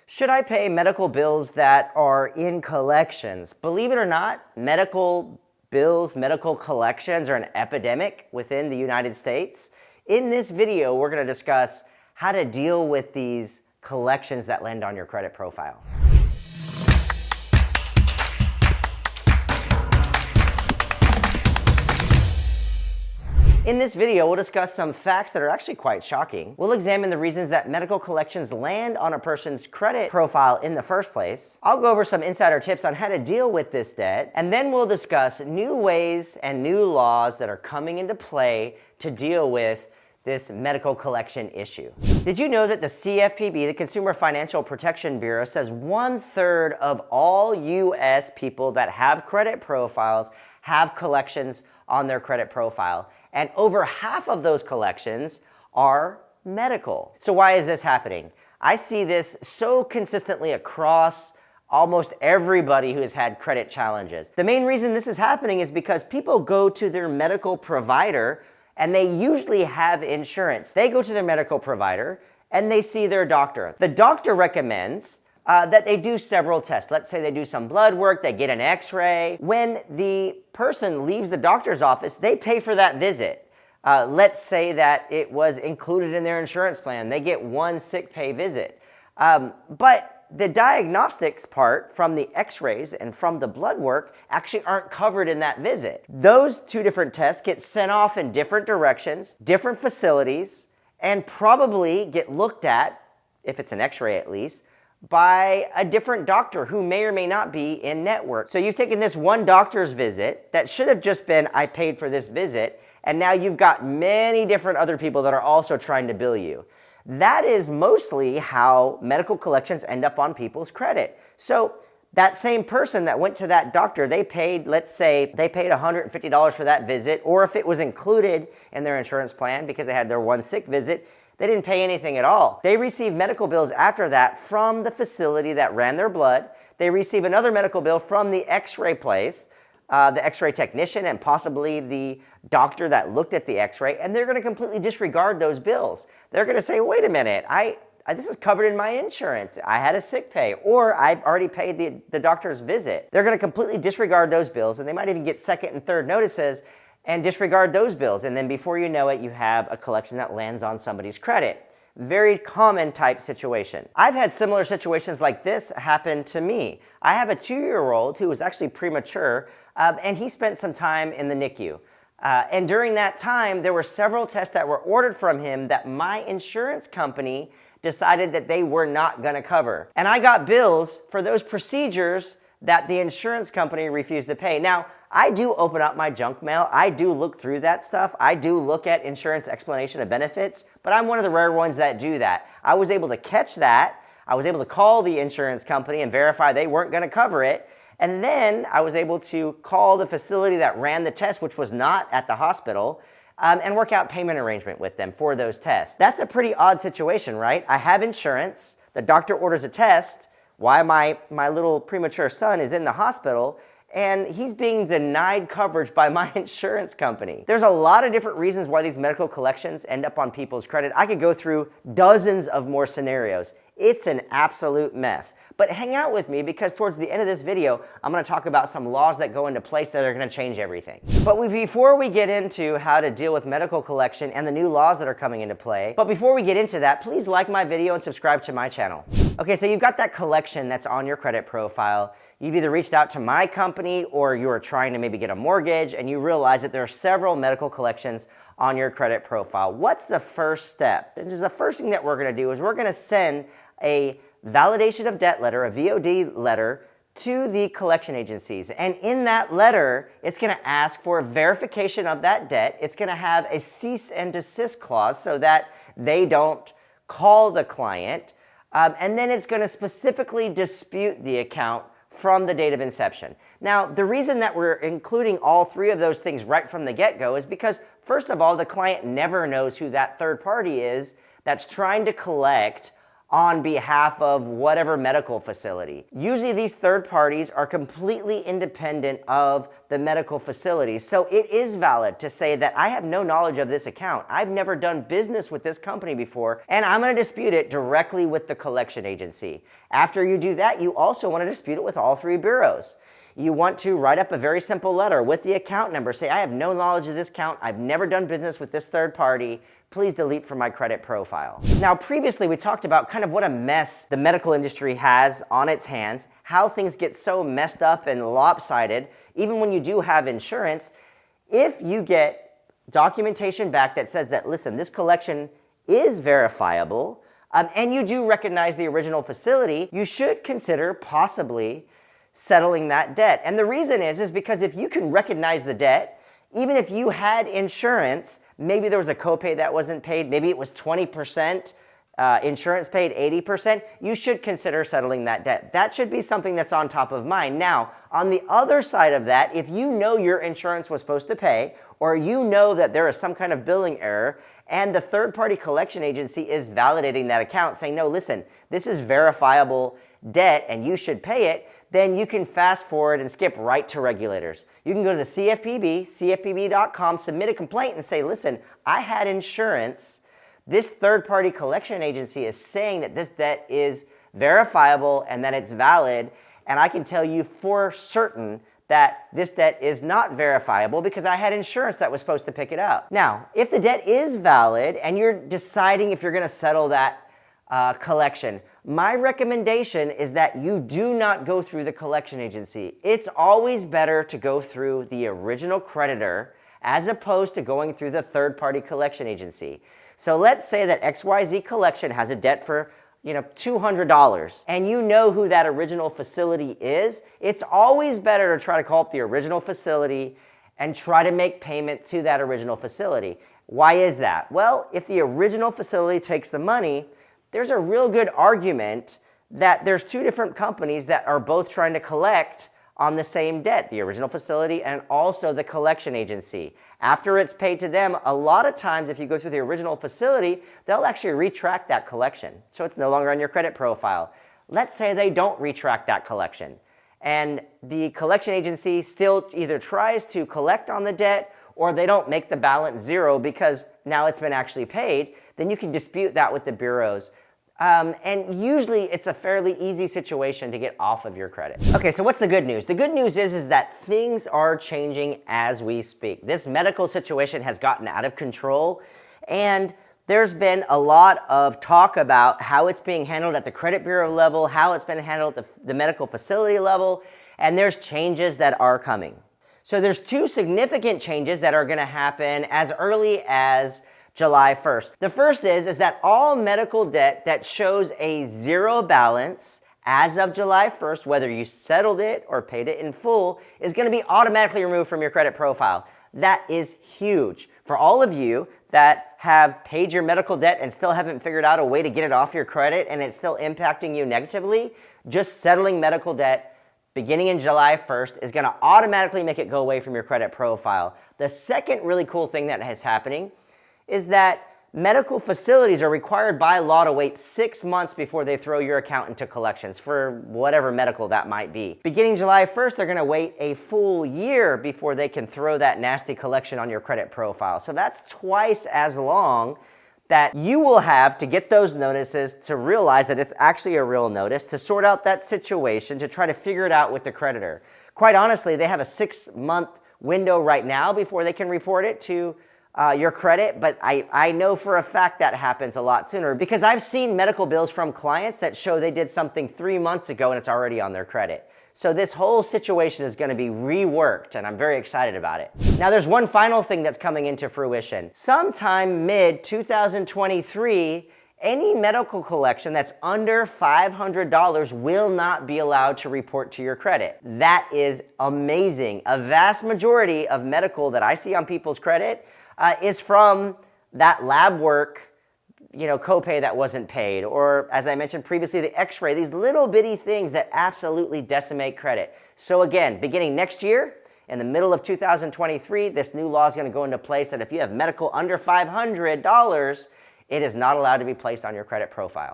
Should I pay medical bills that are in collections? Believe it or not, medical bills, medical collections are an epidemic within the United States. In this video, we're going to discuss how to deal with these collections that land on your credit profile. In this video, we'll discuss some facts that are actually quite shocking. We'll examine the reasons that medical collections land on a person's credit profile in the first place. I'll go over some insider tips on how to deal with this debt, and then we'll discuss new ways and new laws that are coming into play to deal with this medical collection issue. Did you know that the CFPB, the Consumer Financial Protection Bureau, says 1/3 of all U.S. people that have credit profiles have collections on their credit profile, and over half of those collections are medical. So why is this happening? I see this so consistently across almost everybody who has had credit challenges. The main reason this is happening is because people go to their medical provider and they usually have insurance. They go to their medical provider and they see their doctor. The doctor recommends that they do several tests. Let's say they do some blood work, they get an x-ray. When the person leaves the doctor's office, they pay for that visit. Let's say that it was included in their insurance plan. They get one sick pay visit. But the diagnostics part from the x-rays and from the blood work actually aren't covered in that visit. Those two different tests get sent off in different directions, different facilities, and probably get looked at, if it's an x-ray at least, by a different doctor who may or may not be in network. So you've taken this one doctor's visit that should have just been, I paid for this visit, and now you've got many different other people that are also trying to bill you. That is mostly how medical collections end up on people's credit. So that same person that went to that doctor, they paid, let's say, they paid $150 for that visit, or if it was included in their insurance plan because they had their one sick visit, they didn't pay anything at all. They receive medical bills after that from the facility that ran their blood. They receive another medical bill from the x-ray place, the x-ray technician, and possibly the doctor that looked at the x-ray, and they're going to completely disregard those bills. They're going to say, wait a minute, this is covered in my insurance. I had a sick pay, or I've already paid the doctor's visit. They're going to completely disregard those bills, and they might even get second and third notices and disregard those bills. And then before you know it, you have a collection that lands on somebody's credit. Very common type situation. I've had similar situations like this happen to me. I have a 2-year-old who was actually premature, and he spent some time in the NICU. And during that time, there were several tests that were ordered from him that my insurance company decided that they were not going to cover. And I got bills for those procedures that the insurance company refused to pay. Now, I do open up my junk mail. I do look through that stuff. I do look at insurance explanation of benefits, but I'm one of the rare ones that do that. I was able to catch that. I was able to call the insurance company and verify they weren't going to cover it. And then I was able to call the facility that ran the test, which was not at the hospital, and work out payment arrangement with them for those tests. That's a pretty odd situation, right? I have insurance. The doctor orders a test. Why my little premature son is in the hospital, and he's being denied coverage by my insurance company. There's a lot of different reasons why these medical collections end up on people's credit. I could go through dozens of more scenarios. It's an absolute mess. But hang out with me, because towards the end of this video, I'm going to talk about some laws that go into place that are going to change everything. But before we get into how to deal with medical collection and the new laws that are coming into play, before we get into that, please like my video and subscribe to my channel. Okay, so you've got that collection that's on your credit profile. You've either reached out to my company or you are trying to maybe get a mortgage, and you realize that there are several medical collections on your credit profile. What's the first step? This is the first thing that we're going to do is we're going to send a validation of debt letter, a VOD letter, to the collection agencies. And in that letter, it's going to ask for verification of that debt. It's going to have a cease and desist clause so that they don't call the client. And then it's going to specifically dispute the account from the date of inception. Now, the reason that we're including all three of those things right from the get-go is because, first of all, the client never knows who that third party is that's trying to collect on behalf of whatever medical facility. Usually these third parties are completely independent of the medical facility. So it is valid to say that I have no knowledge of this account. I've never done business with this company before, and I'm going to dispute it directly with the collection agency. After you do that, you also want to dispute it with all three bureaus. You want to write up a very simple letter with the account number. Say, I have no knowledge of this account. I've never done business with this third party. Please delete from my credit profile. Now, previously we talked about kind of what a mess the medical industry has on its hands, how things get so messed up and lopsided, even when you do have insurance. If you get documentation back that says that, listen, this collection is verifiable, and you do recognize the original facility, you should consider possibly settling that debt. And the reason is because if you can recognize the debt, even if you had insurance, maybe there was a copay that wasn't paid, maybe it was 20%, insurance paid 80%, you should consider settling that debt. That should be something that's on top of mind. Now, on the other side of that, if you know your insurance was supposed to pay, or you know that there is some kind of billing error, and the third-party collection agency is validating that account, saying, no, listen, this is verifiable debt and you should pay it, then you can fast forward and skip right to regulators. You can go to the CFPB, cfpb.com, submit a complaint and say, listen, I had insurance. This third-party collection agency is saying that this debt is verifiable and that it's valid, and I can tell you for certain that this debt is not verifiable because I had insurance that was supposed to pick it up. Now, if the debt is valid and you're deciding if you're going to settle that collection, my recommendation is that you do not go through the collection agency. It's always better to go through the original creditor as opposed to going through the third-party collection agency. So let's say that XYZ collection has a debt for $200, and you know who that original facility is. It's always better to try to call up the original facility and try to make payment to that original facility. Why is that? Well, if the original facility takes the money, there's a real good argument that there's two different companies that are both trying to collect on the same debt, the original facility and also the collection agency. After it's paid to them, a lot of times if you go through the original facility, they'll actually retract that collection. So it's no longer on your credit profile. Let's say they don't retract that collection and the collection agency still either tries to collect on the debt or they don't make the balance zero because now it's been actually paid, then you can dispute that with the bureaus. And usually it's a fairly easy situation to get off of your credit. Okay, so what's the good news? The good news is that things are changing as we speak. This medical situation has gotten out of control, and there's been a lot of talk about how it's being handled at the credit bureau level, how it's been handled at the medical facility level, and there's changes that are coming. So there's two significant changes that are going to happen as early as July 1st. The first is that all medical debt that shows a zero balance as of July 1st, whether you settled it or paid it in full, is going to be automatically removed from your credit profile. That is huge. For all of you that have paid your medical debt and still haven't figured out a way to get it off your credit and it's still impacting you negatively, just settling medical debt beginning in July 1st is going to automatically make it go away from your credit profile. The second really cool thing that is happening is that medical facilities are required by law to wait 6 months before they throw your account into collections for whatever medical that might be. Beginning July 1st, they're going to wait a full year before they can throw that nasty collection on your credit profile. So that's twice as long that you will have to get those notices, to realize that it's actually a real notice, to sort out that situation, to try to figure it out with the creditor. Quite honestly, they have a 6-month window right now before they can report it to your credit, but I know for a fact that happens a lot sooner because I've seen medical bills from clients that show they did something 3 months ago and it's already on their credit. So this whole situation is going to be reworked and I'm very excited about it. Now there's one final thing that's coming into fruition. Sometime mid-2023, any medical collection that's under $500 will not be allowed to report to your credit. That is amazing. A vast majority of medical that I see on people's credit is from that lab work, copay that wasn't paid, or as I mentioned previously, the x-ray, these little bitty things that absolutely decimate credit. So again, beginning next year, in the middle of 2023, this new law is going to go into place that if you have medical under $500, it is not allowed to be placed on your credit profile.